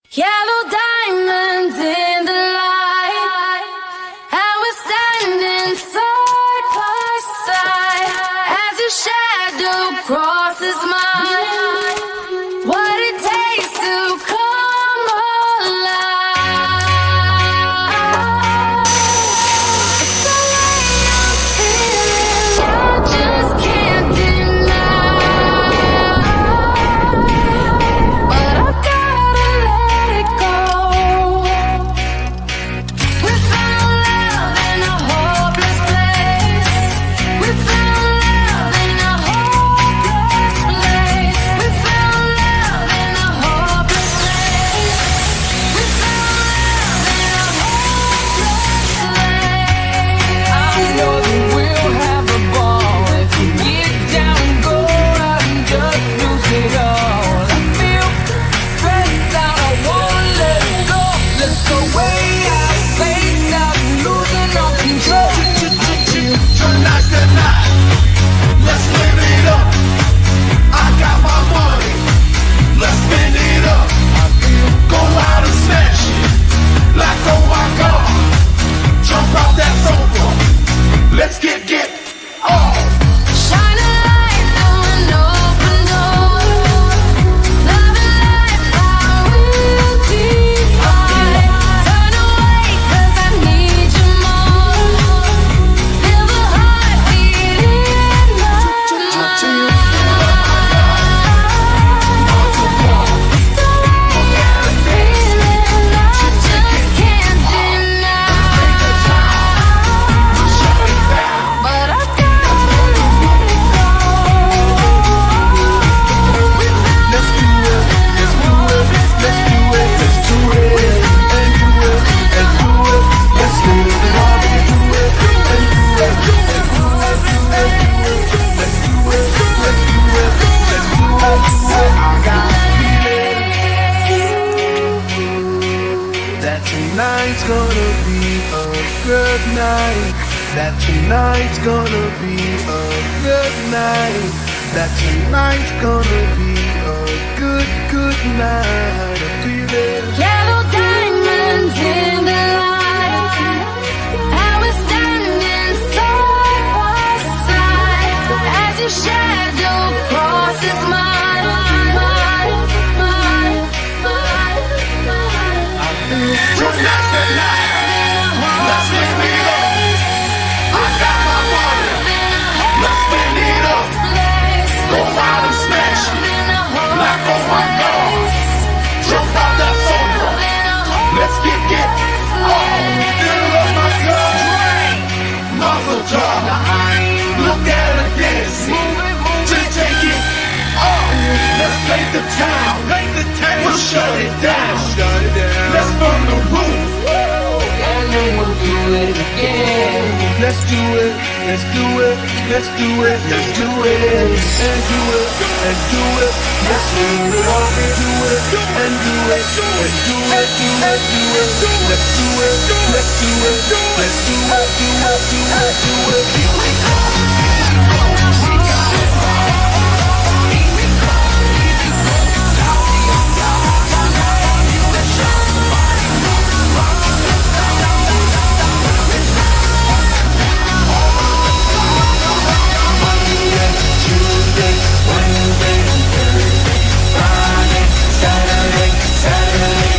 Yellow diamonds in the light, and we're standing side by side as your shadow crosses mine. What it takes to come alive. It's the way I'm feeling, I just can't deny. But I gotta let it go. We found love in a hopeless place. We found love in a hopeless place. We found love in a hopeless place. We found love in a hopeless place. I know that we'll have a ball if we get down and go out and just lose it all. I feel stressed out, I wanna let it go. Let's go way out, face out, losing all control. Tonight's the night, let's live it up. I got my money, let's spend it up. Go out and smash it, like oh my God. Jump out that sofa, let's get off. Shine a light through an open door. Love and life, how we'll define. Turn away 'cause I need you more. Feel the heartbeat in my mind. It's the way I'm feeling, I just can't deny. But I gotta let it go. Let's do it, let's do it, let's do it, let's do it, and do it, and do it. Let's live it up, and do it, and do it, and do it, and do it. Let's do it, let's do it, let's do it. I got a feeling that tonight's gonna be a good night. That tonight's gonna be a good night. That tonight's gonna be a good night. I feel it. Yellow diamonds in the light, and we're standing side by side as your shadow crosses mine. Tonight's the night. Let's live it up. I got my money. Let's spend it up. Go out and smash it. Like oh my God. Jump out that sofa. Let's get off. Fill up my cup. Muzzle top. Look at her dancing. Just take it off. Let's play the town. We'll shut it down. Let's burn the roof. And then we'll do it again. Let's do it, let's do it, let's do it, let's do it, and do it, and do it. Let's live it up, and do it, and do it, and do it, do it, do it. Let's do it, let's do it, let's do it, do it, do it, do it. Here we go, we got it. Here we go, Tuesday, Wednesday, Thursday, Friday, Saturday,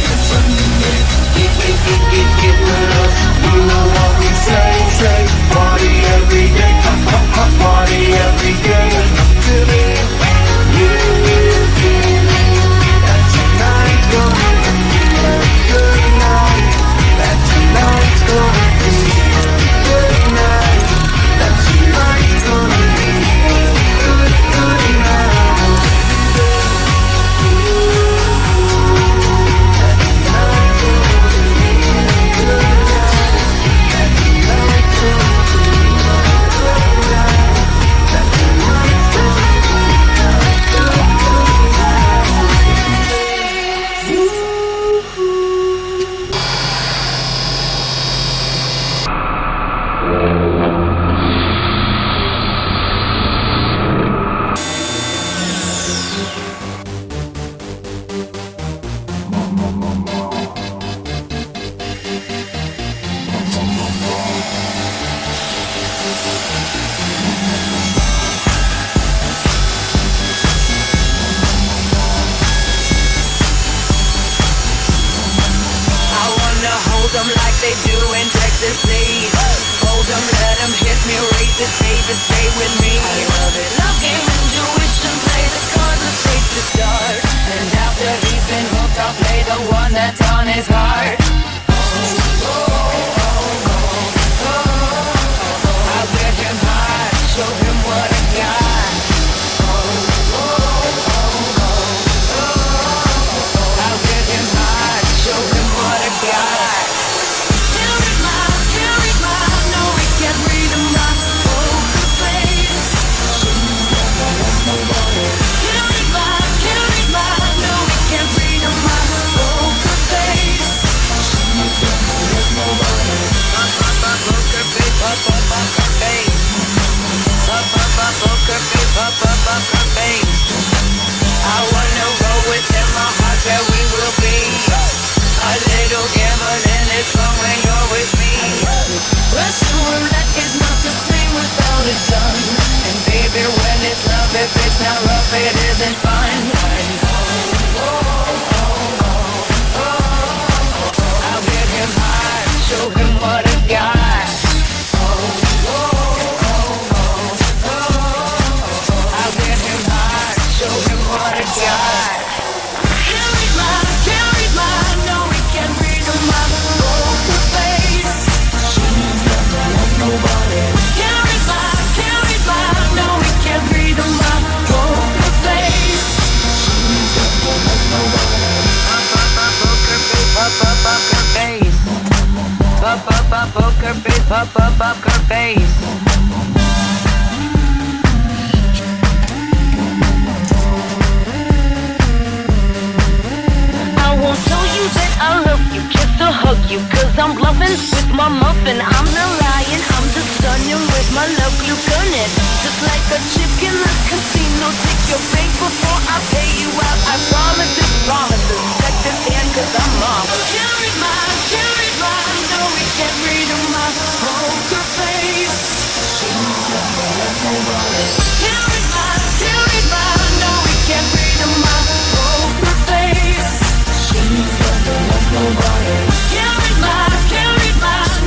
and Sunday. Get with us. You know what we say. Party every day, party every ecstasy. Hold 'em, let 'em hit me, raise it, baby, stay with me. I love it. Love game, intuition, play the cards, let's face the start. And after he's been hooked, I'll play the one that's on his heart. I'll get him high, show him what I got. I'll get him high, show him what I got. Can't read my, no, he can't read my poker face. Can't read my, no, he can't read my poker face. Poker face, poker face. Poker face, poker face. I wanna roll within my heart where we will be. A little gambling is fun when you're with me. Russian roulette is not the same without a gun. And baby, when it's love, if it's not rough, it isn't fun. I'll get him high, show him what I got. I'll get him high, show him what I got. Can't read my, no, he can't read my poker face. Can't read my, no, he can't read my poker face. Poker face, poker face. Poker face, poker face. I won't tell you that I love you, kiss or hug you, cause I'm bluffing with my muffin. I'm the lion, I'm the stallion, with my love you gun it. Just like a chick in the casino, take your bank before I pay you out. I promises, check this hand cause I'm marvelous. Can't read my, no, we can't read my poker face. Can't read my, no, we can't read my poker face. Can't read my,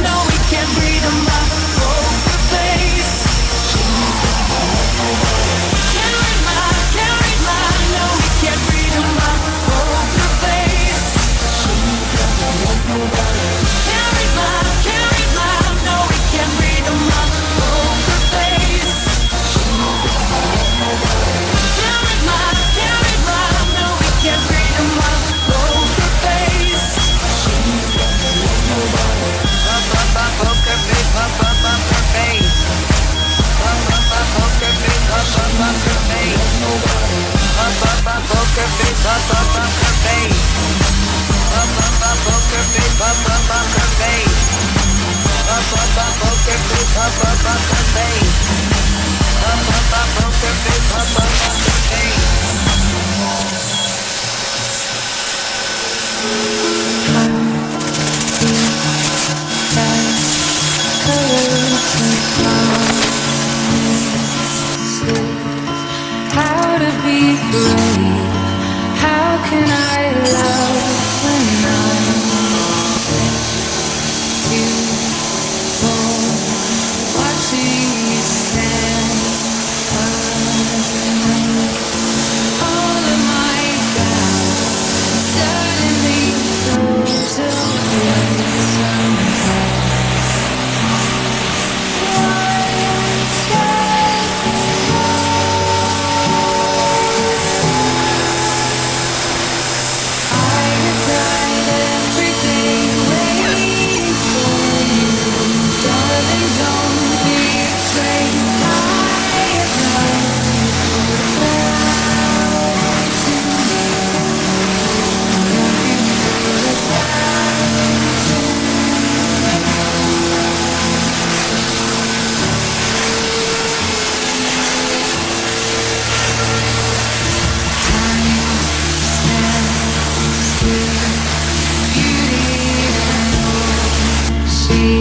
no, we can't read my poker face. Can't read my, no, we can't read my poker face. Can't read my, no, we can't read my poker face. Can't read my, no, we can't read my poker face. Poker face, poker face. Poker face, poker face. Poker face, poker face. Poker face, poker face. Poker face, poker face. Poker face, poker face. How to be great? How can I love when I'm beautiful? Watching you stand all of my doubts suddenly float away somehow. She